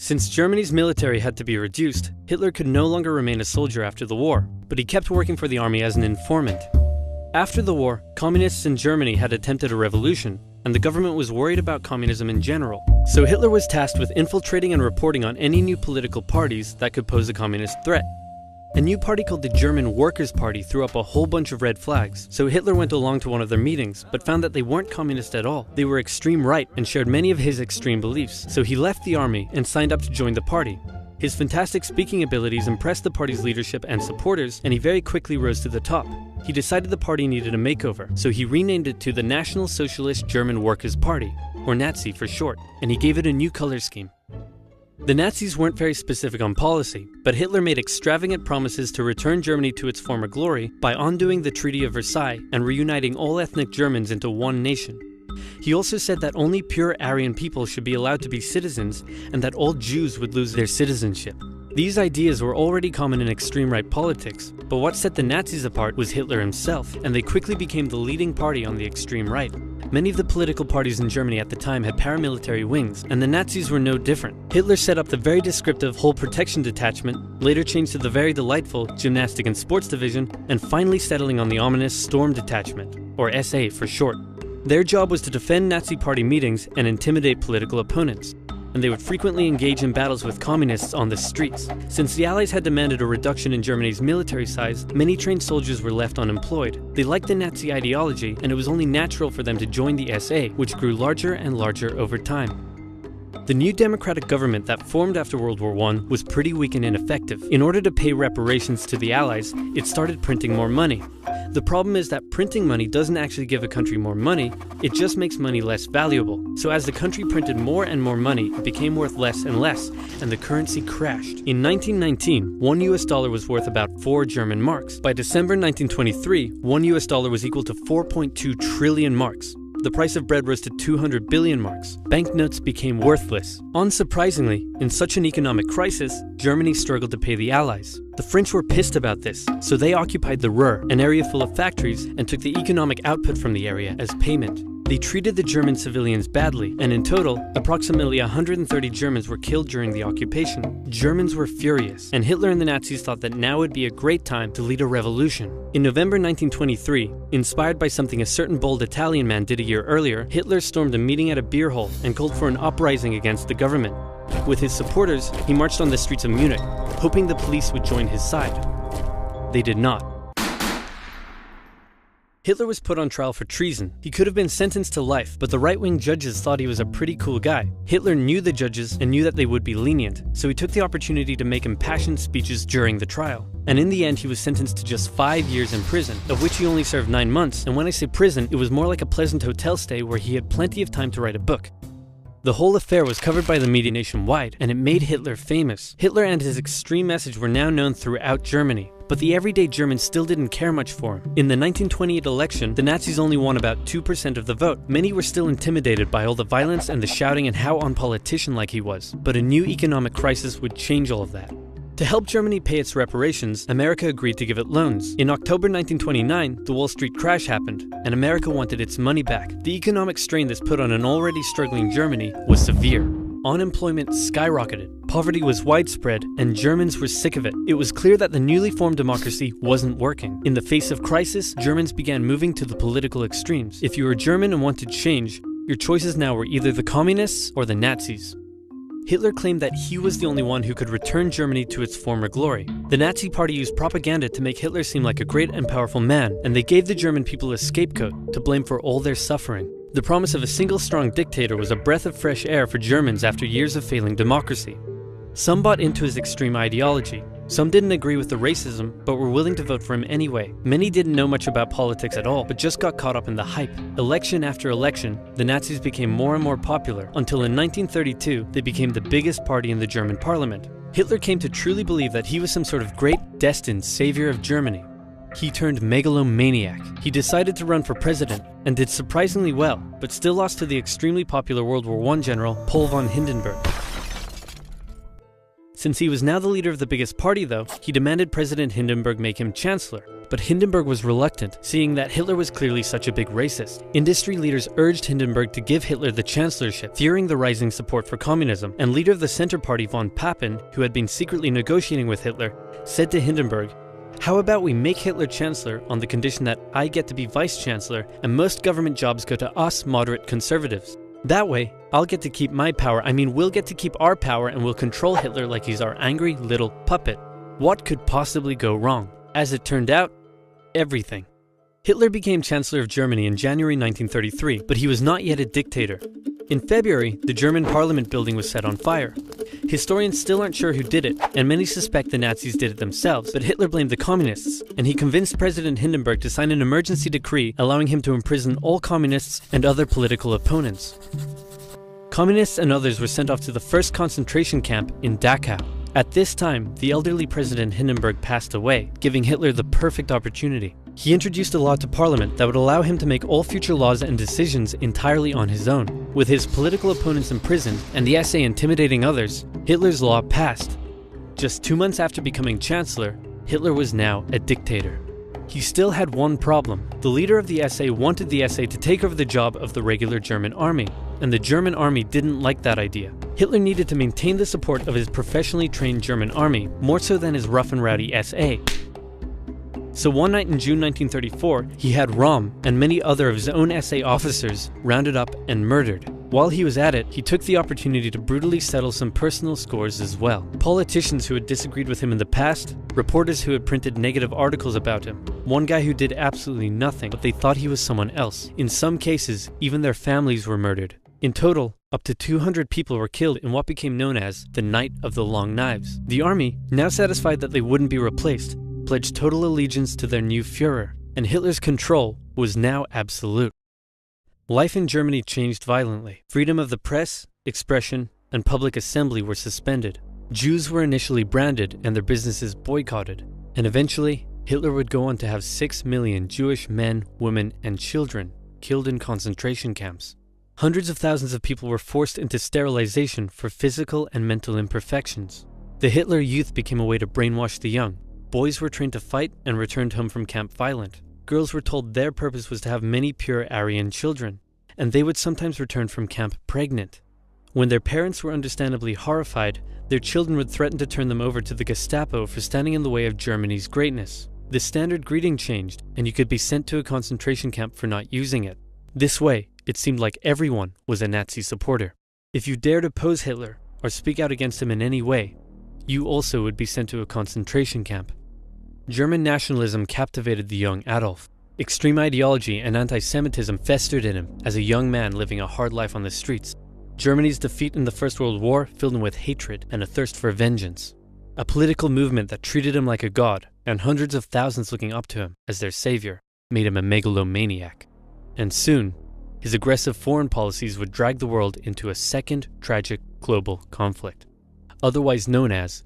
Since Germany's military had to be reduced, Hitler could no longer remain a soldier after the war, but he kept working for the army as an informant. After the war, communists in Germany had attempted a revolution, and the government was worried about communism in general. So Hitler was tasked with infiltrating and reporting on any new political parties that could pose a communist threat. A new party called the German Workers' Party threw up a whole bunch of red flags, so Hitler went along to one of their meetings, but found that they weren't communist at all. They were extreme right and shared many of his extreme beliefs, so he left the army and signed up to join the party. His fantastic speaking abilities impressed the party's leadership and supporters, and he very quickly rose to the top. He decided the party needed a makeover, so he renamed it to the National Socialist German Workers' Party, or Nazi for short, and he gave it a new color scheme. The Nazis weren't very specific on policy, but Hitler made extravagant promises to return Germany to its former glory by undoing the Treaty of Versailles and reuniting all ethnic Germans into one nation. He also said that only pure Aryan people should be allowed to be citizens and that all Jews would lose their citizenship. These ideas were already common in extreme right politics, but what set the Nazis apart was Hitler himself, and they quickly became the leading party on the extreme right. Many of the political parties in Germany at the time had paramilitary wings, and the Nazis were no different. Hitler set up the very descriptive Whole Protection Detachment, later changed to the very delightful Gymnastic and Sports Division, and finally settling on the ominous Storm Detachment, or SA for short. Their job was to defend Nazi party meetings and intimidate political opponents, and they would frequently engage in battles with communists on the streets. Since the Allies had demanded a reduction in Germany's military size, many trained soldiers were left unemployed. They liked the Nazi ideology, and it was only natural for them to join the SA, which grew larger and larger over time. The new democratic government that formed after World War I was pretty weak and ineffective. In order to pay reparations to the Allies, it started printing more money. The problem is that printing money doesn't actually give a country more money, it just makes money less valuable. So as the country printed more and more money, it became worth less and less, and the currency crashed. In 1919, one US dollar was worth about 4 German marks. By December 1923, one US dollar was equal to 4.2 trillion marks. The price of bread rose to 200 billion marks. Banknotes became worthless. Unsurprisingly, in such an economic crisis, Germany struggled to pay the Allies. The French were pissed about this, so they occupied the Ruhr, an area full of factories, and took the economic output from the area as payment. They treated the German civilians badly, and in total, approximately 130 Germans were killed during the occupation. Germans were furious, and Hitler and the Nazis thought that now would be a great time to lead a revolution. In November 1923, inspired by something a certain bold Italian man did a year earlier, Hitler stormed a meeting at a beer hall and called for an uprising against the government. With his supporters, he marched on the streets of Munich, hoping the police would join his side. They did not. Hitler was put on trial for treason. He could have been sentenced to life, but the right-wing judges thought he was a pretty cool guy. Hitler knew the judges and knew that they would be lenient, so he took the opportunity to make impassioned speeches during the trial. And in the end, he was sentenced to just 5 years in prison, of which he only served 9 months, and when I say prison, it was more like a pleasant hotel stay where he had plenty of time to write a book. The whole affair was covered by the media nationwide, and it made Hitler famous. Hitler and his extreme message were now known throughout Germany. But the everyday German still didn't care much for him. In the 1928 election, the Nazis only won about 2% of the vote. Many were still intimidated by all the violence and the shouting and how unpolitician-like he was. But a new economic crisis would change all of that. To help Germany pay its reparations, America agreed to give it loans. In October 1929, the Wall Street crash happened, and America wanted its money back. The economic strain this put on an already struggling Germany was severe. Unemployment skyrocketed, poverty was widespread, and Germans were sick of it. It was clear that the newly formed democracy wasn't working. In the face of crisis, Germans began moving to the political extremes. If you were German and wanted change, your choices now were either the communists or the Nazis. Hitler claimed that he was the only one who could return Germany to its former glory. The Nazi party used propaganda to make Hitler seem like a great and powerful man, and they gave the German people a scapegoat to blame for all their suffering. The promise of a single strong dictator was a breath of fresh air for Germans after years of failing democracy. Some bought into his extreme ideology. Some didn't agree with the racism, but were willing to vote for him anyway. Many didn't know much about politics at all, but just got caught up in the hype. Election after election, the Nazis became more and more popular, until in 1932, they became the biggest party in the German parliament. Hitler came to truly believe that he was some sort of great, destined savior of Germany. He turned megalomaniac. He decided to run for president, and did surprisingly well, but still lost to the extremely popular World War I general, Paul von Hindenburg. Since he was now the leader of the biggest party though, he demanded President Hindenburg make him chancellor. but Hindenburg was reluctant, seeing that Hitler was clearly such a big racist. Industry leaders urged Hindenburg to give Hitler the chancellorship, fearing the rising support for communism, and leader of the Center Party von Papen, who had been secretly negotiating with Hitler, said to Hindenburg, "How about we make Hitler chancellor on the condition that I get to be vice-chancellor and most government jobs go to us moderate conservatives? That way, I'll get to keep my power, we'll get to keep our power and we'll control Hitler like he's our angry little puppet." What could possibly go wrong? As it turned out, everything. Hitler became Chancellor of Germany in January 1933, but he was not yet a dictator. In February, the German parliament building was set on fire. Historians still aren't sure who did it, and many suspect the Nazis did it themselves, but Hitler blamed the communists, and he convinced President Hindenburg to sign an emergency decree allowing him to imprison all communists and other political opponents. Communists and others were sent off to the first concentration camp in Dachau. At this time, the elderly President Hindenburg passed away, giving Hitler the perfect opportunity. He introduced a law to parliament that would allow him to make all future laws and decisions entirely on his own. With his political opponents imprisoned and the SA intimidating others, Hitler's law passed. Just 2 months after becoming Chancellor, Hitler was now a dictator. He still had one problem. The leader of the SA wanted the SA to take over the job of the regular German army, and the German army didn't like that idea. Hitler needed to maintain the support of his professionally trained German army, more so than his rough and rowdy SA. So one night in June 1934, he had Röhm and many other of his own SA officers rounded up and murdered. While he was at it, he took the opportunity to brutally settle some personal scores as well. Politicians who had disagreed with him in the past, reporters who had printed negative articles about him, one guy who did absolutely nothing, but they thought he was someone else. In some cases, even their families were murdered. In total, up to 200 people were killed in what became known as the Night of the Long Knives. The army, now satisfied that they wouldn't be replaced, pledged total allegiance to their new Führer, and Hitler's control was now absolute. Life in Germany changed violently. Freedom of the press, expression, and public assembly were suspended. Jews were initially branded and their businesses boycotted. And eventually, Hitler would go on to have 6 million Jewish men, women, and children killed in concentration camps. Hundreds of thousands of people were forced into sterilization for physical and mental imperfections. The Hitler Youth became a way to brainwash the young. Boys were trained to fight and returned home from camp violent. Girls were told their purpose was to have many pure Aryan children, and they would sometimes return from camp pregnant. When their parents were understandably horrified, their children would threaten to turn them over to the Gestapo for standing in the way of Germany's greatness. The standard greeting changed, and you could be sent to a concentration camp for not using it. This way, it seemed like everyone was a Nazi supporter. If you dared oppose Hitler or speak out against him in any way, you also would be sent to a concentration camp. German nationalism captivated the young Adolf. Extreme ideology and anti-Semitism festered in him as a young man living a hard life on the streets. Germany's defeat in the First World War filled him with hatred and a thirst for vengeance. A political movement that treated him like a god, and hundreds of thousands looking up to him as their savior, made him a megalomaniac. And soon, his aggressive foreign policies would drag the world into a second tragic global conflict, otherwise known as